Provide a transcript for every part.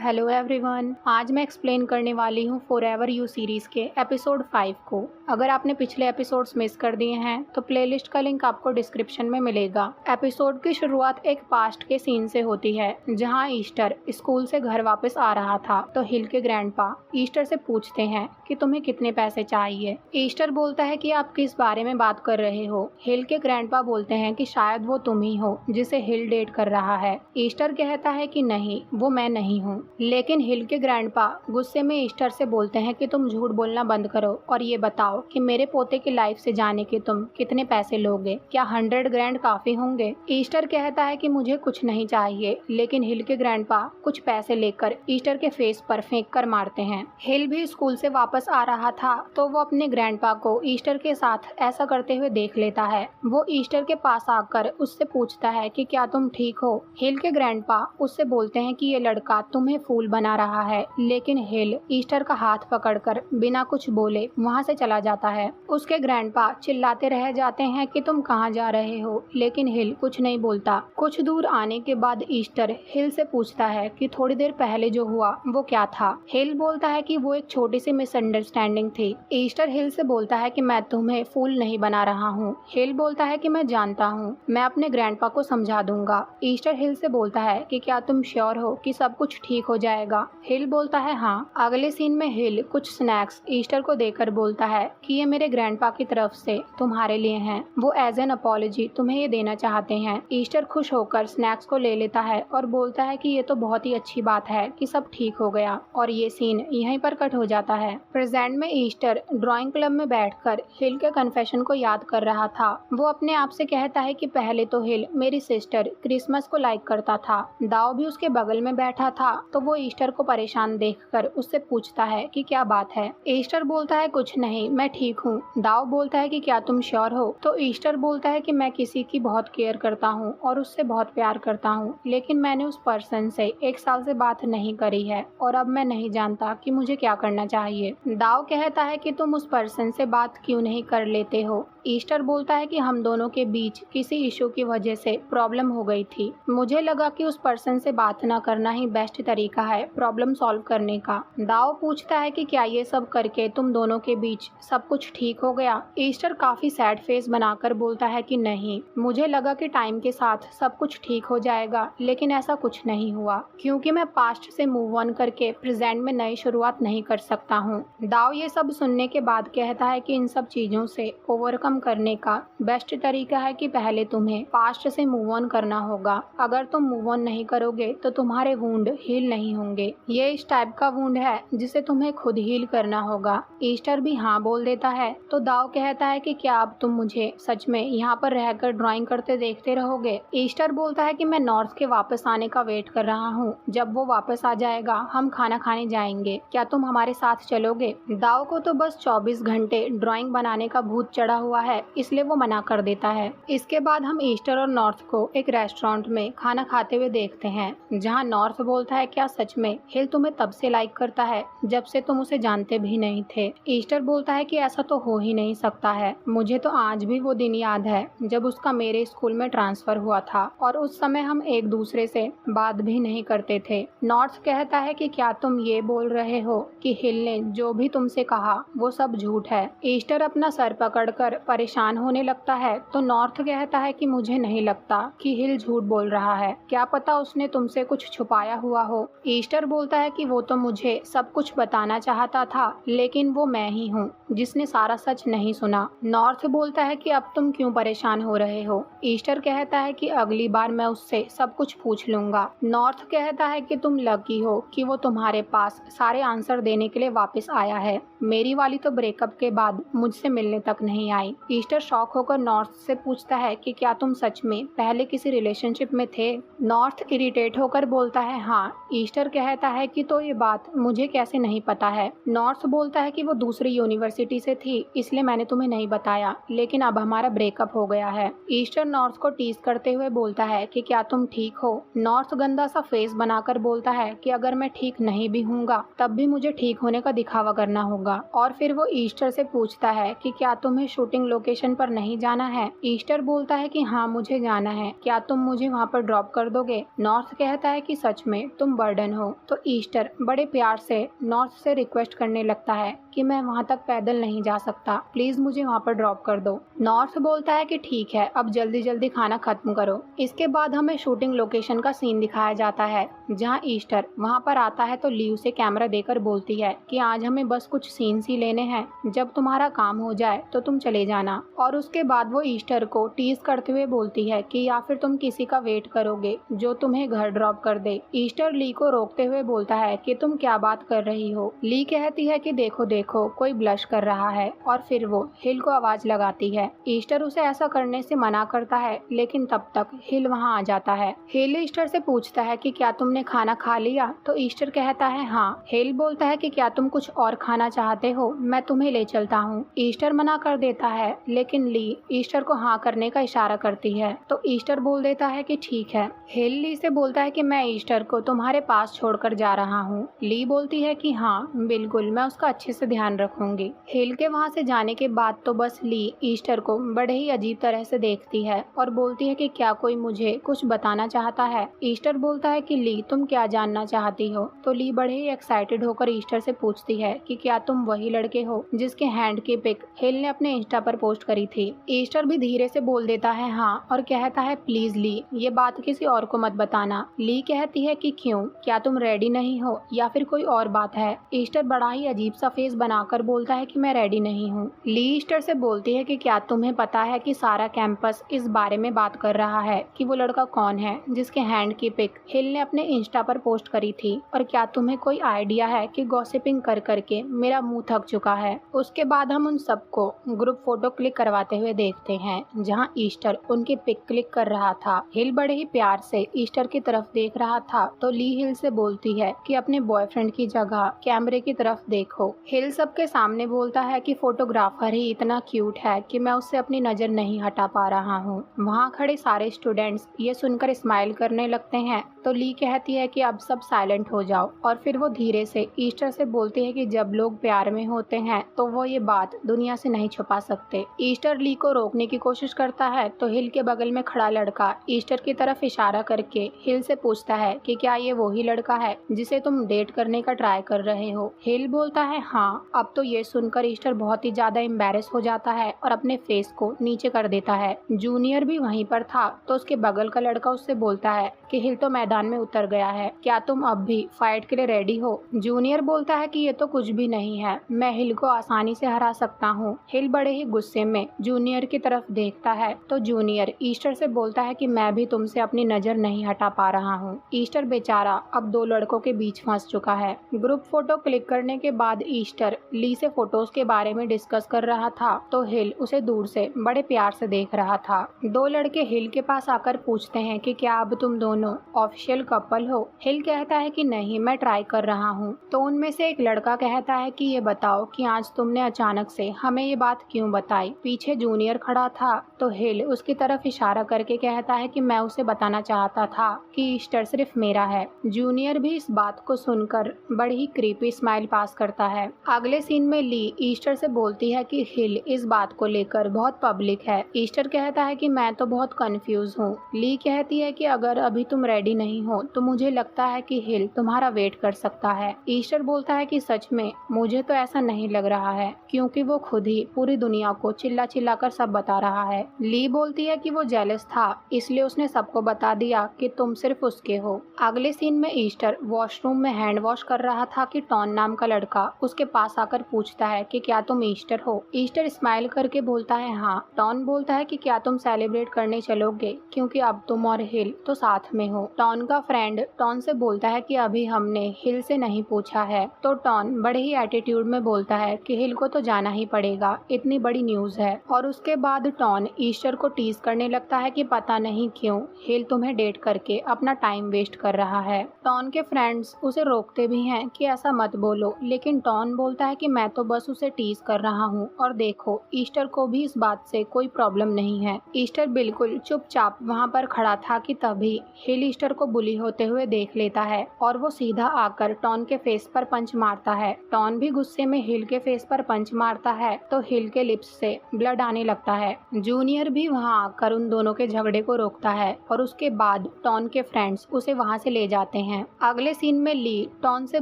Hello everyone, आज मैं explain करने वाली हूँ फॉरएवर यू सीरीज़ के एपिसोड 5 को। अगर आपने पिछले एपिसोड्स मिस कर दिए हैं तो प्लेलिस्ट का लिंक आपको डिस्क्रिप्शन में मिलेगा। एपिसोड की शुरुआत एक पास्ट के सीन से होती है जहाँ ईस्टर स्कूल से घर वापस आ रहा था तो हिल के ग्रैंडपा ईस्टर से पूछते हैं कि तुम्हें कितने पैसे चाहिए। ईस्टर बोलता है कि आप किस बारे में बात कर रहे हो। हिल के ग्रैंडपा बोलते हैं कि शायद वो तुम ही हो जिसे हिल डेट कर रहा है। ईस्टर कहता है कि नहीं, वो मैं नहीं हूँ। लेकिन हिल के ग्रैंडपा गुस्से में ईस्टर से बोलते हैं कि तुम झूठ बोलना बंद करो और ये बताओ कि मेरे पोते की लाइफ से जाने के तुम कितने पैसे लोगे। क्या 100 ग्रैंड काफी होंगे? ईस्टर कहता है कि मुझे कुछ नहीं चाहिए, लेकिन हिल के ग्रैंडपा कुछ पैसे लेकर ईस्टर के फेस पर फेंक कर मारते हैं। हिल भी स्कूल से वापस आ रहा था तो वो अपने ग्रैंडपा को ईस्टर के साथ ऐसा करते हुए देख लेता है। वो ईस्टर के पास आकर उससे पूछता है कि क्या तुम ठीक हो। हिल के ग्रैंडपा उससे बोलते हैं कि ये लड़का तुम्हें फूल बना रहा है, लेकिन हिल ईस्टर का हाथ पकड़कर बिना कुछ बोले वहाँ से चला जाता है। उसके ग्रैंडपा चिल्लाते रह जाते हैं कि तुम कहाँ जा रहे हो, लेकिन हिल कुछ नहीं बोलता। कुछ दूर आने के बाद ईस्टर हिल से पूछता है कि थोड़ी देर पहले जो हुआ वो क्या था। हिल बोलता है कि वो एक छोटी सी मिसअंडरस्टैंडिंग थी। ईस्टर हिल से बोलता है कि मैं तुम्हें फूल नहीं बना रहा हूँ। हिल बोलता है कि मैं जानता हूँ, मैं अपने ग्रैंडपा को समझा दूंगा। ईस्टर हिल से बोलता है कि क्या तुम श्योर हो कि सब कुछ ठीक हो जाएगा। हिल बोलता है हाँ। अगले सीन में हिल कुछ स्नैक्स ईस्टर को देकर बोलता है कि ये मेरे ग्रैंडपा की तरफ से तुम्हारे लिए हैं। वो एज एन अपॉलजी तुम्हें ये देना चाहते हैं। ईस्टर खुश होकर स्नैक्स को ले लेता है और बोलता है कि ये तो बहुत ही अच्छी बात है कि सब ठीक हो गया। और ये सीन यहीं पर कट हो जाता है। प्रेजेंट में ईस्टर ड्राइंग क्लब में बैठकर हिल के कन्फेशन को याद कर रहा था। वो अपने आप से कहता है कि पहले तो हिल मेरी सिस्टर क्रिसमस को लाइक करता था। दाव भी उसके बगल में बैठा था तो वो ईस्टर को परेशान देखकर उससे पूछता है कि क्या बात है। ईस्टर बोलता है कुछ नहीं, मैं ठीक हूँ। दाव बोलता है कि क्या तुम श्योर हो? तो ईस्टर बोलता है कि मैं किसी की बहुत केयर करता हूँ और उससे बहुत प्यार करता हूँ, लेकिन मैंने उस पर्सन से 1 साल से बात नहीं करी है और अब मैं नहीं जानता कि मुझे क्या करना चाहिए। दाव कहता है कि तुम उस पर्सन से बात क्यों नहीं कर लेते हो। ईस्टर बोलता है कि हम दोनों के बीच किसी इशू की वजह से प्रॉब्लम हो गई थी। मुझे लगा कि उस पर्सन से बात न करना ही बेस्ट तरीका है प्रॉब्लम सॉल्व करने का। दाव पूछता है कि क्या ये सब करके तुम दोनों के बीच सब कुछ ठीक हो गया। ईस्टर काफी सैड फेस बनाकर बोलता है कि नहीं, मुझे लगा कि टाइम के साथ सब कुछ ठीक हो जाएगा, लेकिन ऐसा कुछ नहीं हुआ क्योंकि मैं पास्ट से मूव ऑन करके प्रेजेंट में नई शुरुआत नहीं कर सकता हूँ। दाव ये सब सुनने के बाद कहता है कि इन सब चीजों से ओवरकम करने का बेस्ट तरीका है कि पहले तुम्हें पास्ट से मूव ऑन करना होगा। अगर तुम मूव ऑन नहीं करोगे तो तुम्हारे वुंड हील नहीं होंगे। ये इस टाइप का वुंड है जिसे तुम्हें खुद हील करना होगा। ईस्टर भी हाँ बोल देता है तो दाव कहता है कि क्या अब तुम मुझे सच में यहाँ पर रहकर ड्राइंग करते देखते रहोगे। ईस्टर बोलता है कि मैं नॉर्थ के वापस आने का वेट कर रहा हूँ। जब वो वापस आ जाएगा हम खाना खाने जाएंगे, क्या तुम हमारे साथ चलोगे? दाव को तो बस 24 घंटे ड्राइंग बनाने का भूत चढ़ा हुआ है, इसलिए वो मना कर देता है। इसके बाद हम ईस्टर और नॉर्थ को एक रेस्टोरेंट में खाना खाते हुए देखते हैं जहाँ नॉर्थ बोलता है क्या सच में हिल तुम्हें तब से लाइक करता है जब से तुम उसे जानते भी नहीं थे। ईस्टर बोलता है कि ऐसा तो हो ही नहीं सकता है, मुझे तो आज भी वो दिन याद है जब उसका मेरे स्कूल में ट्रांसफर हुआ था और उस समय हम एक दूसरे से बात भी नहीं करते थे। नॉर्थ कहता है कि क्या तुम ये बोल रहे हो कि हिल ने जो भी तुमसे कहा वो सब झूठ है। ईस्टर अपना सर पकड़कर परेशान होने लगता है तो नॉर्थ कहता है कि मुझे नहीं लगता कि हिल झूठ बोल रहा है, क्या पता उसने तुमसे कुछ छुपाया हुआ हो। ईस्टर बोलता है कि वो तो मुझे सब कुछ बताना चाहता था, लेकिन वो मैं ही हूँ जिसने सारा सच नहीं सुना। नॉर्थ बोलता है कि अब तुम क्यों परेशान हो रहे हो। ईस्टर कहता है कि अगली बार मैं उससे सब कुछ पूछ लूंगा। नॉर्थ कहता है कि तुम लकी हो कि वो तुम्हारे पास सारे आंसर देने के लिए वापस आया है, मेरी वाली तो ब्रेकअप के बाद मुझसे मिलने तक नहीं आई। ईस्टर शॉक होकर नॉर्थ से पूछता है कि क्या तुम सच में पहले किसी रिलेशनशिप में थे। नॉर्थ इरिटेट होकर बोलता है हाँ। ईस्टर कहता है कि तो ये बात मुझे कैसे नहीं पता है। नॉर्थ बोलता है कि वो दूसरी यूनिवर्सिटी से थी इसलिए मैंने तुम्हें नहीं बताया, लेकिन अब हमारा ब्रेकअप हो गया है। ईस्टर नॉर्थ को टीज करते हुए बोलता है कि क्या तुम ठीक हो। नॉर्थ गंदा सा फेस बनाकर बोलता है कि अगर मैं ठीक नहीं भी हूँगा तब भी मुझे ठीक होने का दिखावा करना होगा। और फिर वो ईस्टर से पूछता है कि क्या तुम्हें शूटिंग लोकेशन पर नहीं जाना है? ईस्टर बोलता है कि हाँ मुझे जाना है, क्या तुम मुझे वहाँ पर ड्रॉप कर दोगे? नॉर्थ कहता है कि सच में तुम बर्डन हो। तो ईस्टर बड़े प्यार से नॉर्थ से रिक्वेस्ट करने लगता है कि मैं वहाँ तक पैदल नहीं जा सकता, प्लीज मुझे वहाँ पर ड्रॉप कर दो। नॉर्थ बोलता है कि ठीक है, अब जल्दी जल्दी खाना खत्म करो। इसके बाद हमें शूटिंग लोकेशन का सीन दिखाया जाता है जहाँ ईस्टर वहाँ पर आता है तो ली उसे कैमरा देकर बोलती है कि आज हमें बस कुछ सीन्स ही लेने हैं, जब तुम्हारा काम हो जाए तो तुम चले जाना। और उसके बाद वो ईस्टर को टीज करते हुए बोलती है कि या फिर तुम किसी का वेट करोगे जो तुम्हें घर ड्रॉप कर दे। ईस्टर ली को रोकते हुए बोलता है कि तुम क्या बात कर रही हो। ली कहती है कि देखो देखो कोई ब्लश कर रहा है, और फिर वो हिल को आवाज लगाती है। ईस्टर उसे ऐसा करने से मना करता है, लेकिन तब तक हिल वहाँ आ जाता है। हिल ईस्टर से पूछता है कि क्या तुमने खाना खा लिया? तो ईस्टर कहता है हाँ। हिल बोलता है कि क्या तुम कुछ और खाना चाहते हो, मैं तुम्हें ले चलता हूँ। ईस्टर मना कर देता है, लेकिन ली ईस्टर को हाँ करने का इशारा करती है, तो ईस्टर बोल देता है कि ठीक है। हिल ली से बोलता है कि मैं ईस्टर को तुम्हारे पास छोड़कर जा रहा हूँ। ली बोलती है कि हाँ बिल्कुल, मैं उसका अच्छे से ध्यान रखूंगी। हिल के वहाँ से जाने के बाद तो बस ली ईस्टर को बड़े ही अजीब तरह से देखती है और बोलती है कि क्या कोई मुझे कुछ बताना चाहता है। ईस्टर बोलता है कि ली तुम क्या जानना चाहती हो? तो ली बड़े ही एक्साइटेड होकर ईस्टर से पूछती है कि क्या तुम वही लड़के हो जिसके हैंड की पिक हिल ने अपने इंस्टा पर पोस्ट करी थी? ईस्टर भी धीरे से बोल देता है हाँ, और कहता है प्लीज ली ये बात किसी और को मत बताना। ली कहती है कि क्यों, क्या तुम रेडी नहीं हो या फिर कोई और बात है? ईस्टर बड़ा ही अजीब सा फेस बनाकर बोलता है कि मैं रेडी नहीं हूँ। ली ईस्टर से बोलती है कि क्या तुम्हें पता है कि सारा कैंपस इस बारे में बात कर रहा है कि वो लड़का कौन है जिसके हैंड की पिक हिल ने अपने इंस्टा पर पोस्ट करी थी? और क्या तुम्हें कोई आइडिया है कि गॉसिपिंग कर करके मेरा मुंह थक चुका है? उसके बाद हम उन सबको ग्रुप फोटो क्लिक करवाते हुए देखते हैं जहां ईस्टर उनकी पिक क्लिक कर रहा था। हिल बड़े ही प्यार से ईस्टर की तरफ देख रहा था, तो ली हिल से बोलती है कि अपने बॉयफ्रेंड की जगह कैमरे की तरफ देखो। हिल सबके सामने बोलता है कि फोटोग्राफर ही इतना क्यूट है कि मैं उससे अपनी नजर नहीं हटा पा रहा हूँ। वहाँ खड़े सारे स्टूडेंट्स ये सुनकर स्माइल करने लगते हैं, तो ली कहती है कि अब सब साइलेंट हो जाओ। और फिर वो धीरे से ईस्टर से बोलती है कि जब लोग प्यार में होते हैं तो वो ये बात दुनिया से नहीं छुपा सकते। ईस्टर ली को रोकने की कोशिश करता है, तो हिल के बगल में खड़ा लड़का ईस्टर की तरफ इशारा करके हिल से पूछता है कि क्या ये वही लड़का है जिसे तुम डेट करने का ट्राई कर रहे हो? हिल बोलता है हाँ। अब तो ये सुनकर ईस्टर बहुत ही ज्यादा एम्बैरेस हो जाता है और अपने फेस को नीचे कर देता है। जूनियर भी वहीं पर था, तो उसके बगल का लड़का उससे बोलता है कि हिल तो मैदान में उतर गया है, क्या तुम अब भी फाइट के लिए रेडी हो? जूनियर बोलता है कि ये तो कुछ भी नहीं है, मैं हिल को आसानी से हरा सकता हूँ। हिल बड़े ही गुस्से में जूनियर की तरफ देखता है, तो जूनियर ईस्टर से बोलता है कि मैं भी तुमसे अपनी नजर नहीं हटा पा रहा हूँ। ईस्टर बेचारा अब दो लड़कों के बीच फंस चुका है। ग्रुप फोटो क्लिक करने के बाद ईस्टर ली से फोटोज के बारे में डिस्कस कर रहा था, तो हिल उसे दूर से बड़े प्यार से देख रहा था। दो लड़के हिल के पास आकर पूछते हैं कि क्या अब तुम दोनों ऑफिशियल कपल हो? हिल कहता है कि नहीं, मैं ट्राई कर रहा हूँ। तो उनमें से एक लड़का कहता है कि ये बताओ कि आज तुमने अचानक से हमें ये बात क्यों बताई? पीछे जूनियर खड़ा था, तो हिल उसकी तरफ इशारा करके कहता है कि मैं उसे बताना चाहता था कि ईस्टर सिर्फ मेरा है। जूनियर भी इस बात को सुनकर बड़ी ही क्रीपी स्माइल पास करता है। अगले सीन में ली ईस्टर से बोलती है कि हिल इस बात को लेकर बहुत पब्लिक है। ईस्टर कहता है कि मैं तो बहुत कंफ्यूज हूँ। ली कहती है कि अगर अभी तुम रेडी नहीं हो तो मुझे लगता है कि हिल तुम्हारा वेट कर सकता है। ईस्टर बोलता है कि सच में मुझे तो ऐसा नहीं लग रहा है, क्योंकि वो खुद ही पूरी दुनिया को चिल्ला चिल्ला कर सब बता रहा है। ली बोलती है कि वो जेलस था, इसलिए उसने सबको बता दिया कि तुम सिर्फ उसके हो। अगले सीन में ईस्टर वॉशरूम में हैंड वॉश कर रहा था कि टॉन नाम का लड़का उसके पास आकर पूछता है कि क्या तुम ईस्टर हो? ईस्टर स्माइल करके बोलता है हाँ। टॉन बोलता है कि क्या तुम सेलिब्रेट करने चलोगे, क्योंकि अब तुम और हिल तो साथ में हो। टॉन का फ्रेंड टॉन से बोलता है कि अभी हमने हिल से नहीं पूछा है, तो टॉन बड़े ही एटीट्यूड में बोलता है कि हिल को तो जाना ही पड़ेगा, इतनी बड़ी न्यूज है। और उसके बाद टॉन ईस्टर को टीज करने लगता है कि पता नहीं क्यों हिल तुम्हें डेट करके अपना टाइम वेस्ट कर रहा है। टॉन के फ्रेंड्स उसे रोकते भी हैं कि ऐसा मत बोलो, लेकिन टॉन बोलता बोलता है कि मैं तो बस उसे टीज कर रहा हूँ और देखो ईस्टर को भी इस बात से कोई प्रॉब्लम नहीं है। ईस्टर बिल्कुल चुपचाप वहाँ पर खड़ा था कि तभी हिल ईस्टर को बुली होते हुए देख लेता है और वो सीधा आकर टॉन के फेस पर पंच मारता है। टॉन भी गुस्से में हिल के फेस पर पंच मारता है तो हिल के लिप्स से ब्लड आने लगता है। जूनियर भी वहाँ आकर उन दोनों के झगड़े को रोकता है और उसके बाद टॉन के फ्रेंड्स उसे वहाँ से ले जाते हैं। अगले सीन में ली टॉन से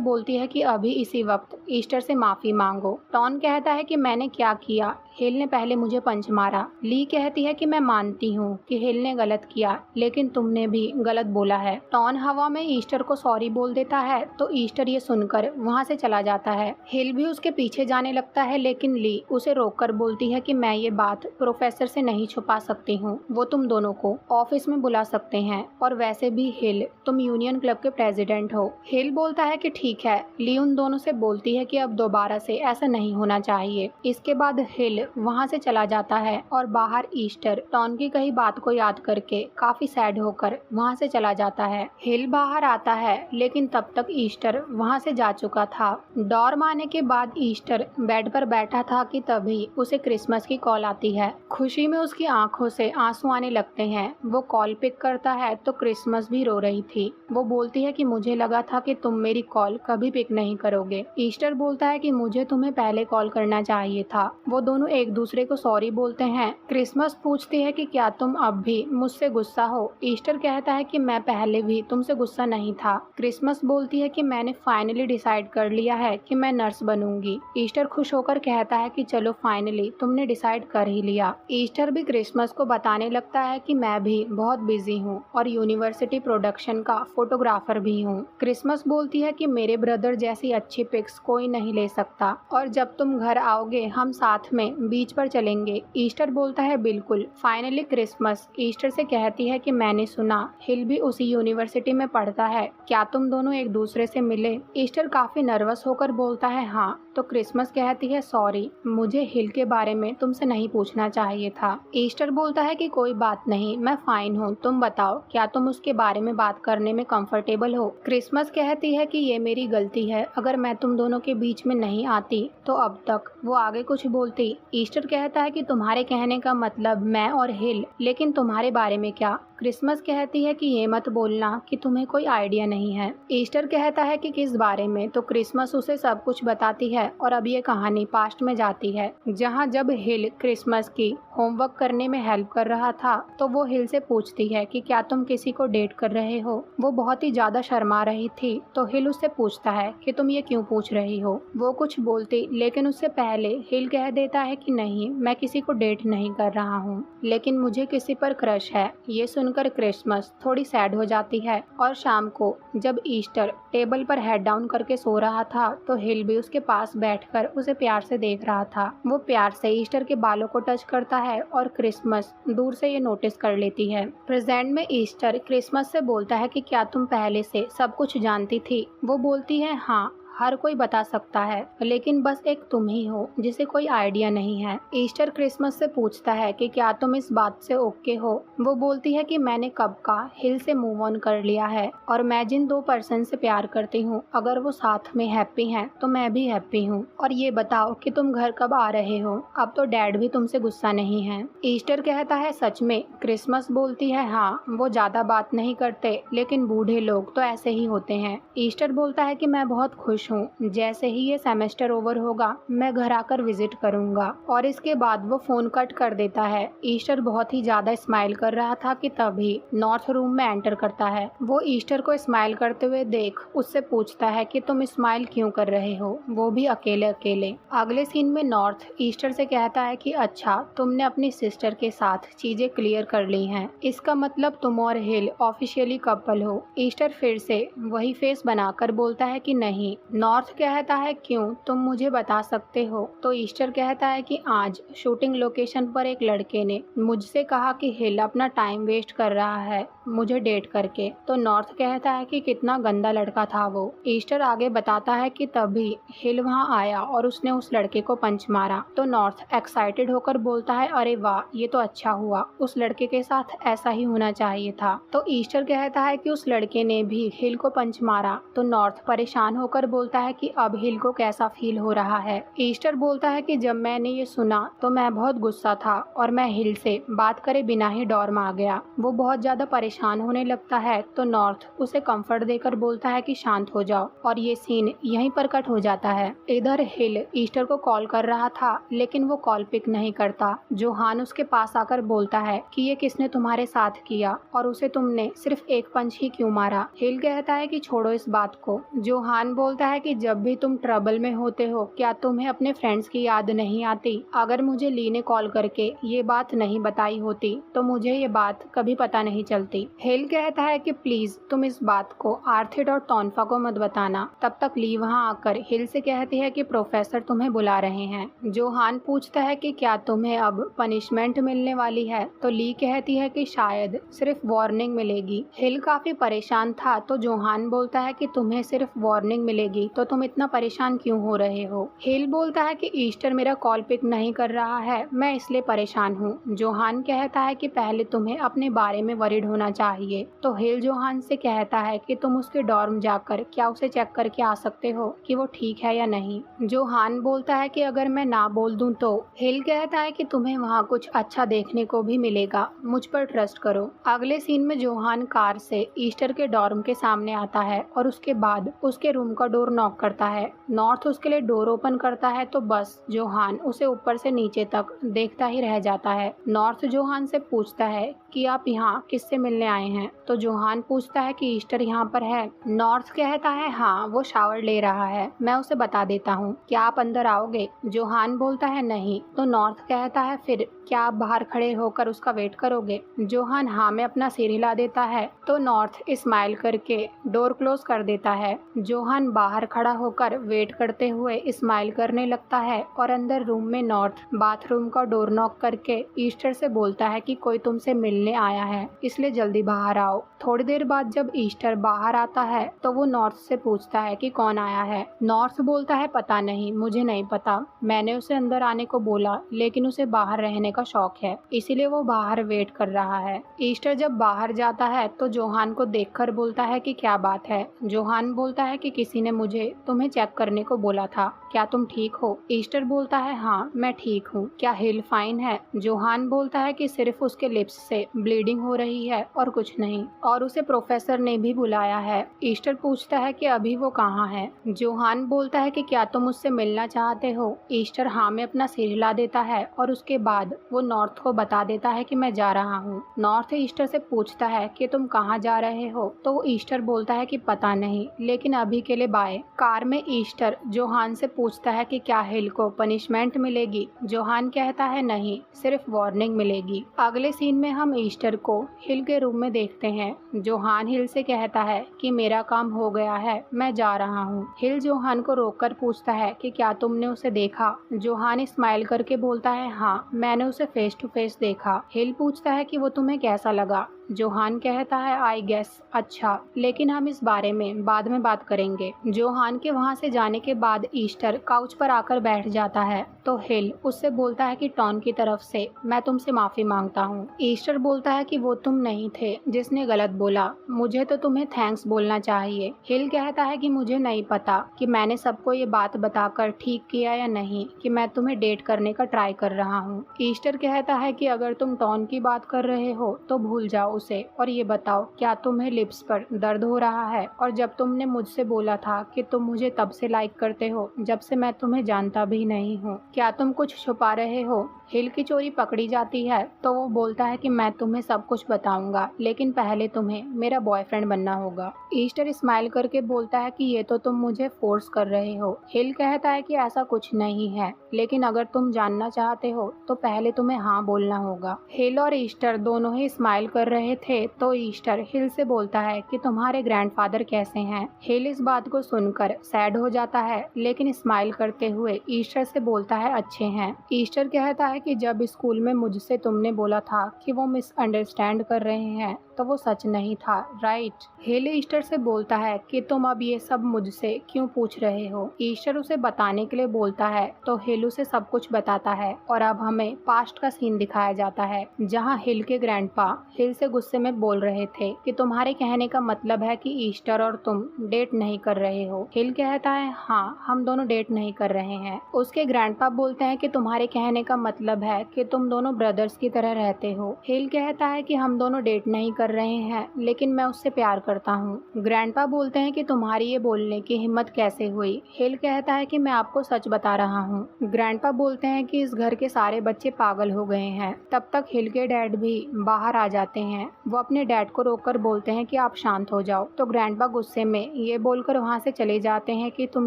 बोलती है कि अभी इसी वक्त ईस्टर से माफी मांगो। टॉन कहता है कि मैंने क्या किया, हिल ने पहले मुझे पंच मारा। ली कहती है कि मैं मानती हूँ कि हिल ने गलत किया लेकिन तुमने भी गलत बोला है। टॉन हवा में ईस्टर को सॉरी बोल देता है तो ईस्टर ये सुनकर वहाँ से चला जाता है। हिल भी उसके पीछे जाने लगता है लेकिन ली उसे रोककर बोलती है कि मैं ये बात प्रोफेसर से नहीं छुपा सकती हूँ, वो तुम दोनों को ऑफिस में बुला सकते हैं और वैसे भी हिल तुम यूनियन क्लब के प्रेसिडेंट हो। हिल बोलता है कि ठीक है। ली उन दोनों से बोलती है कि अब दोबारा से ऐसा नहीं होना चाहिए। इसके बाद हिल वहाँ से चला जाता है और बाहर ईस्टर टॉन की कही बात को याद करके काफी सैड होकर वहाँ से चला जाता है। हिल बाहर आता है लेकिन तब तक ईस्टर वहाँ से जा चुका था। डॉर्म आने के बाद ईस्टर बेड पर बैठा था कि तभी उसे क्रिसमस की कॉल आती है। खुशी में उसकी आंखों से आंसू आने लगते हैं। वो कॉल पिक करता है तो क्रिसमस भी रो रही थी। वो बोलती है कि मुझे लगा था कि तुम मेरी कॉल कभी पिक नहीं करोगे। ईस्टर बोलता है कि मुझे तुम्हें पहले कॉल करना चाहिए था। वो दोनों एक दूसरे को सॉरी बोलते हैं। क्रिसमस पूछती है कि क्या तुम अब भी मुझसे गुस्सा हो। ईस्टर कहता है कि मैं पहले भी तुमसे गुस्सा नहीं था। क्रिसमस बोलती है कि मैंने फाइनली डिसाइड कर लिया है कि मैं नर्स बनूंगी। ईस्टर खुश होकर कहता है कि चलो फाइनली तुमने डिसाइड कर ही लिया। ईस्टर भी क्रिसमस को बताने लगता है कि मैं भी बहुत बिजी हूँ और यूनिवर्सिटी प्रोडक्शन का फोटोग्राफर भी हूँ। क्रिसमस बोलती है कि मेरे ब्रदर जैसी अच्छी पिक्स कोई नहीं ले सकता और जब तुम घर आओगे हम साथ में बीच पर चलेंगे। ईस्टर बोलता है बिल्कुल। फाइनली क्रिसमस ईस्टर से कहती है कि मैंने सुना हिल भी उसी यूनिवर्सिटी में पढ़ता है, क्या तुम दोनों एक दूसरे से मिले। ईस्टर काफी नर्वस होकर बोलता है हाँ। तो क्रिसमस कहती है सॉरी, मुझे हिल के बारे में तुमसे नहीं पूछना चाहिए था। ईस्टर बोलता है कि कोई बात नहीं, मैं फाइन हूँ, तुम बताओ क्या तुम उसके बारे में बात करने में कंफर्टेबल हो। क्रिसमस कहती है कि ये मेरी गलती है, अगर मैं तुम दोनों के बीच में नहीं आती तो अब तक वो आगे कुछ बोलती। ईस्टर कहता है कि तुम्हारे कहने का मतलब मैं और हिल, लेकिन तुम्हारे बारे में क्या। क्रिसमस कहती है कि ये मत बोलना कि तुम्हें कोई आइडिया नहीं है। ईस्टर कहता है कि किस बारे में, तो क्रिसमस उसे सब कुछ बताती है और अब ये कहानी पास्ट में जाती है जहाँ जब हिल क्रिसमस की होमवर्क करने में हेल्प कर रहा था तो वो हिल से पूछती है कि क्या तुम किसी को डेट कर रहे हो। वो बहुत ही ज्यादा शर्मा रही थी तो हिल उससे पूछता है कि तुम ये क्यों पूछ रही हो। वो कुछ बोलती लेकिन उससे पहले हिल कह देता है कि नहीं, मैं किसी को डेट नहीं कर रहा हूँ लेकिन मुझे किसी पर क्रश है। ये सुनकर क्रिसमस थोड़ी सैड हो जाती है और शाम को जब ईस्टर टेबल पर हेड डाउन करके सो रहा था तो हिल भी उसके पास बैठकर उसे प्यार से देख रहा था। वो प्यार से ईस्टर के बालों को टच करता है और क्रिसमस दूर से ये नोटिस कर लेती है। प्रेजेंट में ईस्टर क्रिसमस से बोलता है कि क्या तुम पहले से सब कुछ जानती थी। वो बोलती है हाँ, हर कोई बता सकता है लेकिन बस एक तुम ही हो जिसे कोई आइडिया नहीं है। ईस्टर क्रिसमस से पूछता है कि क्या तुम इस बात से ओके हो। वो बोलती है कि मैंने कब का हिल से मूव ऑन कर लिया है और मैं जिन दो पर्सन से प्यार करती हूँ अगर वो साथ में हैप्पी हैं तो मैं भी हैप्पी हूँ। और ये बताओ कि तुम घर कब आ रहे हो, अब तो डैड भी तुमसे गुस्सा नहीं है। ईस्टर कहता है सच में। क्रिसमस बोलती है हाँ, वो ज्यादा बात नहीं करते लेकिन बूढ़े लोग तो ऐसे ही होते हैं। ईस्टर बोलता है कि मैं बहुत खुश हूँ, जैसे ही ये सेमेस्टर ओवर होगा मैं घर आकर विजिट करूंगा। और इसके बाद वो फोन कट कर देता है। ईस्टर बहुत ही ज्यादा स्माइल कर रहा था कि तभी नॉर्थ रूम में एंटर करता है। वो ईस्टर को स्माइल करते हुए देख उससे पूछता है कि तुम स्माइल क्यों कर रहे हो, वो भी अकेले अकेले। अगले सीन में नॉर्थ ईस्टर से कहता है कि अच्छा, तुमने अपनी सिस्टर के साथ चीजें क्लियर कर ली हैं, इसका मतलब तुम और हिल ऑफिशियली कपल हो। ईस्टर फिर से वही फेस बनाकर बोलता है कि नहीं। नॉर्थ कहता है क्यों, तुम मुझे बता सकते हो। तो ईस्टर कहता है कि आज शूटिंग लोकेशन पर एक लड़के ने मुझसे कहा कि हिल अपना टाइम वेस्ट कर रहा है मुझे डेट करके। तो नॉर्थ कहता है कि कितना गंदा लड़का था वो। ईस्टर आगे बताता है कि तभी हिल वहाँ आया और उसने उस लड़के को पंच मारा। तो नॉर्थ एक्साइटेड होकर बोलता है अरे वाह, ये तो अच्छा हुआ, उस लड़के के साथ ऐसा ही होना चाहिए था। तो ईस्टर कहता है कि उस लड़के ने भी हिल को पंच मारा। तो नॉर्थ परेशान होकर बोलता बोलता है कि अब हिल को कैसा फील हो रहा है। ईस्टर बोलता है कि जब मैंने ये सुना तो मैं बहुत गुस्सा था और मैं हिल से बात करे बिना ही डॉर्म आ गया। वो बहुत ज्यादा परेशान होने लगता है तो नॉर्थ उसे कंफर्ट देकर बोलता है कि शांत हो जाओ और ये सीन यहीं पर कट हो जाता है। इधर हिल ईस्टर को कॉल कर रहा था लेकिन वो कॉल पिक नहीं करता। जोहान उसके पास आकर बोलता है कि ये किसने तुम्हारे साथ किया और उसे तुमने सिर्फ एक पंच ही क्यों मारा। हिल कहता है कि छोड़ो इस बात को। जोहान बोलता है कि जब भी तुम ट्रबल में होते हो क्या तुम्हें अपने फ्रेंड्स की याद नहीं आती। अगर मुझे ली ने कॉल करके ये बात नहीं बताई होती तो मुझे ये बात कभी पता नहीं चलती। हिल कहता है कि प्लीज तुम इस बात को आर्थिड और टॉन्फा को मत बताना। तब तक ली वहाँ आकर हिल से कहती है कि प्रोफेसर तुम्हें बुला रहे हैं। जोहान पूछता है कि क्या तुम्हें अब पनिशमेंट मिलने वाली है तो ली कहती है कि शायद सिर्फ वार्निंग मिलेगी। हिल काफी परेशान था तो जोहान बोलता है कि तुम्हें सिर्फ वार्निंग मिलेगी तो तुम इतना परेशान क्यों हो रहे हो। हिल बोलता है कि ईस्टर मेरा कॉल पिक नहीं कर रहा है, मैं इसलिए परेशान हूँ। जोहान कहता है कि पहले तुम्हें अपने बारे में वरीड होना चाहिए तो हिल जोहान से कहता है कि तुम उसके डॉर्म जाकर क्या उसे चेक करके आ सकते हो कि वो ठीक है या नहीं। जोहान बोलता है कि अगर मैं ना बोल दूं तो। हिल कहता है कि तुम्हें वहाँ कुछ अच्छा देखने को भी मिलेगा, मुझ पर ट्रस्ट करो। अगले सीन में जोहान कार से ईस्टर के डॉर्म के सामने आता है और उसके बाद उसके रूम का डोर नॉक करता है। नॉर्थ उसके लिए डोर ओपन करता है तो बस जोहान उसे ऊपर से नीचे तक देखता ही रह जाता है। नॉर्थ जोहान से पूछता है कि आप यहाँ किससे मिलने आए हैं तो जोहान पूछता है कि ईस्टर यहाँ पर है। नॉर्थ कहता है हाँ वो शावर ले रहा है, मैं उसे बता देता हूँ, क्या आप अंदर आओगे। जोहान बोलता है नहीं तो नॉर्थ कहता है फिर क्या आप बाहर खड़े होकर उसका वेट करोगे। जोहान हाँ में अपना सिर हिला देता है तो नॉर्थ स्माइल करके डोर क्लोज कर देता है। जोहान बाहर खड़ा होकर वेट करते हुए स्माइल करने लगता है और अंदर रूम में नॉर्थ बाथरूम का डोर नॉक करके ईस्टर से बोलता है कि कोई तुमसे मिलने आया है इसलिए जल्दी बाहर आओ। थोड़ी देर बाद जब ईस्टर बाहर आता है तो वो नॉर्थ से पूछता है कि कौन आया है। नॉर्थ बोलता है पता नहीं, मुझे नहीं पता, मैंने उसे अंदर आने को बोला लेकिन उसे बाहर रहने का शौक है इसीलिए वो बाहर वेट कर रहा है। ईस्टर जब बाहर जाता है तो जोहान को देखकर बोलता है कि क्या बात है। जोहान बोलता है कि किसी ने मुझे तुम्हें चेक करने को बोला था, क्या तुम ठीक हो। ईस्टर बोलता है हाँ मैं ठीक हूँ, क्या हिल फाइन है। जोहान बोलता है कि सिर्फ उसके लिप्स से ब्लीडिंग हो रही है और कुछ नहीं और उसे प्रोफेसर ने भी बुलाया है। ईस्टर पूछता है कि अभी वो कहाँ है। जोहान बोलता है कि क्या तुम उससे मिलना चाहते हो। ईस्टर हाँ में अपना सिर हिला देता है और उसके बाद वो नॉर्थ को बता देता है कि मैं जा रहा हूँ। नॉर्थ ईस्टर से पूछता है कि तुम कहाँ जा रहे हो तो ईस्टर बोलता है कि पता नहीं लेकिन अभी के लिए बाय। कार में ईस्टर जोहान से पूछता है कि क्या हिल को पनिशमेंट मिलेगी। जोहान कहता है नहीं, सिर्फ वार्निंग मिलेगी। अगले सीन में हम ईस्टर को हिल के रूम में देखते हैं। जोहान हिल से कहता है कि मेरा काम हो गया है, मैं जा रहा हूँ। हिल जोहान को रोककर पूछता है कि क्या तुमने उसे देखा। जोहान स्माइल करके बोलता है हाँ मैंने उसे फेस टू फेस देखा। हिल पूछता है कि वो तुम्हें कैसा लगा। जोहान कहता है आई गेस अच्छा, लेकिन हम इस बारे में बाद में बात करेंगे। जोहान के वहाँ से जाने के बाद ईस्टर काउच पर आकर बैठ जाता है तो हिल उससे बोलता है कि टॉन की तरफ से मैं तुमसे माफी मांगता हूँ। ईस्टर बोलता है कि वो तुम नहीं थे जिसने गलत बोला, मुझे तो तुम्हें थैंक्स बोलना चाहिए। हिल कहता है कि मुझे नहीं पता कि मैंने सबको ये बात बताकर ठीक किया या नहीं कि मैं तुम्हें डेट करने का ट्राई कर रहा हूँ। ईस्टर कहता है कि अगर तुम टॉन की बात कर रहे हो तो भूल जाओ उसे और ये बताओ क्या तुम्हें लिप्स पर दर्द हो रहा है। और जब तुमने मुझसे बोला था कि तुम मुझे तब से लाइक करते हो जब से मैं तुम्हें जानता भी नहीं हूँ, क्या तुम कुछ छुपा रहे हो। हिल की चोरी पकड़ी जाती है तो वो बोलता है कि मैं तुम्हें सब कुछ बताऊंगा लेकिन पहले तुम्हें मेरा बॉयफ्रेंड बनना होगा। ईस्टर स्माइल करके बोलता है कि ये तो तुम मुझे फोर्स कर रहे हो। हिल कहता है कि ऐसा कुछ नहीं है लेकिन अगर तुम जानना चाहते हो तो पहले तुम्हें हाँ बोलना होगा। हिल और ईस्टर दोनों ही स्माइल कर रहे थे तो ईस्टर हिल से बोलता है कि तुम्हारे ग्रैंडफादर कैसे हैं। हिल इस बात को सुनकर सैड हो जाता है लेकिन स्माइल करते हुए ईस्टर से बोलता है अच्छे हैं। ईस्टर कहता है कि जब स्कूल में मुझसे तुमने बोला था कि वो मिसअंडरस्टैंड कर रहे हैं तो वो सच नहीं था, राइट। हिल ईस्टर से बोलता है कि तुम अब ये सब मुझसे क्यों पूछ रहे हो। ईस्टर उसे बताने के लिए बोलता है तो हिल उसे सब कुछ बताता है और अब हमें पास्ट का सीन दिखाया जाता है जहाँ हिल के ग्रैंडपा हिल से गुस्से में बोल रहे थे कि तुम्हारे कहने का मतलब है कि ईस्टर और तुम डेट नहीं कर रहे हो। हिल कहता है हाँ, हम दोनों डेट नहीं कर रहे हैं। उसके ग्रैंडपा बोलते हैं कि तुम्हारे कहने का मतलब है कि तुम दोनों ब्रदर्स की तरह रहते हो। हिल कहता है कि हम दोनों डेट नहीं कर रहे हैं, लेकिन मैं उससे प्यार करता हूँ। ग्रैंडपा बोलते हैं कि तुम्हारी ये बोलने की हिम्मत कैसे हुई। हिल कहता है कि मैं आपको सच बता रहा हूँ। ग्रैंडपा बोलते हैं कि इस घर के सारे बच्चे पागल हो गए हैं। तब तक हिल के डैड भी बाहर आ जाते हैं। वो अपने डैड को रोककर बोलते हैं कि आप शांत हो जाओ, तो ग्रैंडपा गुस्से में ये बोलकर वहाँ से चले जाते हैं कि तुम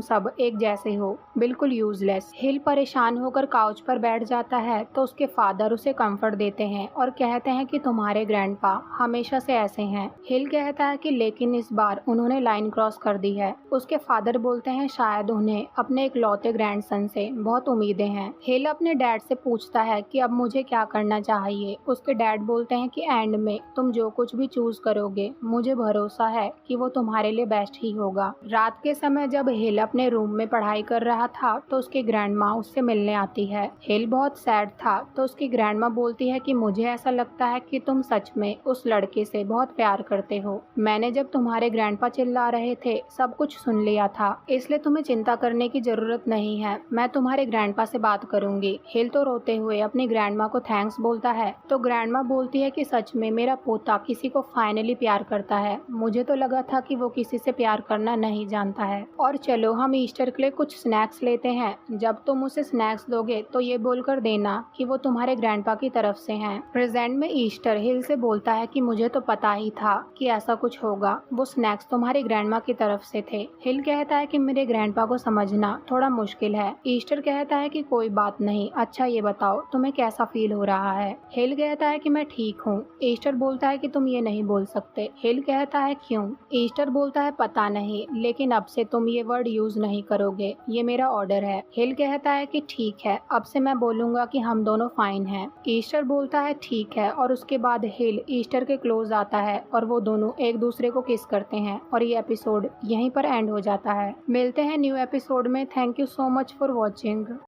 सब एक जैसे हो, बिल्कुल यूजलेस। हिल परेशान होकर काउच पर बैठ जाता है तो उसके फादर उसे कंफर्ट देते हैं और कहते हैं कि तुम्हारे ग्रैंडपा हमेशा से ऐसे हैं। हिल कहता है कि लेकिन इस बार उन्होंने लाइन क्रॉस कर दी है। उसके फादर बोलते हैं शायद उन्हें अपने इकलौते ग्रैंडसन से बहुत उम्मीदें हैं। हिल अपने डैड से पूछता है कि अब मुझे क्या करना चाहिए। उसके डैड बोलते हैं कि एंड में तुम जो कुछ भी चूज करोगे मुझे भरोसा है कि वो तुम्हारे लिए बेस्ट ही होगा। रात के समय जब हिल अपने रूम में पढ़ाई कर रहा था तो उसकी ग्रैंडमा उससे मिलने आती है। हिल बहुत सैड था तो उसकी ग्रैंडमा बोलती है कि मुझे ऐसा लगता है कि तुम सच में उस लड़के से बहुत प्यार करते हो। मैंने जब तुम्हारे ग्रैंडपा चिल्ला रहे थे सब कुछ सुन लिया था, इसलिए तुम्हें चिंता करने की जरूरत नहीं है। मैं तुम्हारे ग्रैंडपा से बात करूंगी। हिल तो रोते हुए अपनी ग्रैंडमा को थैंक्स बोलता है तो ग्रैंडमा बोलती है कि सच में मेरा पोता किसी को फाइनली प्यार करता है। मुझे तो लगा था कि वो किसी से प्यार करना नहीं जानता है। और चलो हम ईस्टर के लिए कुछ स्नैक्स लेते हैं। जब तुम उसे स्नैक्स दोगे तो ये बोलकर देना कि वो तुम्हारे ग्रैंडपा की तरफ से हैं। प्रेजेंट में ईस्टर हिल से बोलता है कि मुझे तो पता ही था कि ऐसा कुछ होगा। वो स्नैक्स तुम्हारी ग्रैंडमा की तरफ से थे। हिल कहता है कि मेरे ग्रैंडपा को समझना थोड़ा मुश्किल है। ईस्टर कहता है कि कोई बात नहीं, अच्छा ये बताओ तुम्हें कैसा फील हो रहा है। हिल कहता है कि मैं ठीक हूँ। ईस्टर बोलता है कि तुम ये नहीं बोल सकते। हिल कहता है क्यों। ईस्टर बोलता है पता नहीं, लेकिन अब से तुम ये वर्ड यूज नहीं करोगे, ये मेरा ऑर्डर है। हिल कहता है कि ठीक है, अब से मैं बोलूंगा कि हम दोनों फाइन हैं। ईस्टर बोलता है ठीक है और उसके बाद हिल ईस्टर के क्लोज आता है और वो दोनों एक दूसरे को किस करते हैं और ये एपिसोड यहीं पर एंड हो जाता है। मिलते हैं न्यू एपिसोड में। Thank you so much for watching.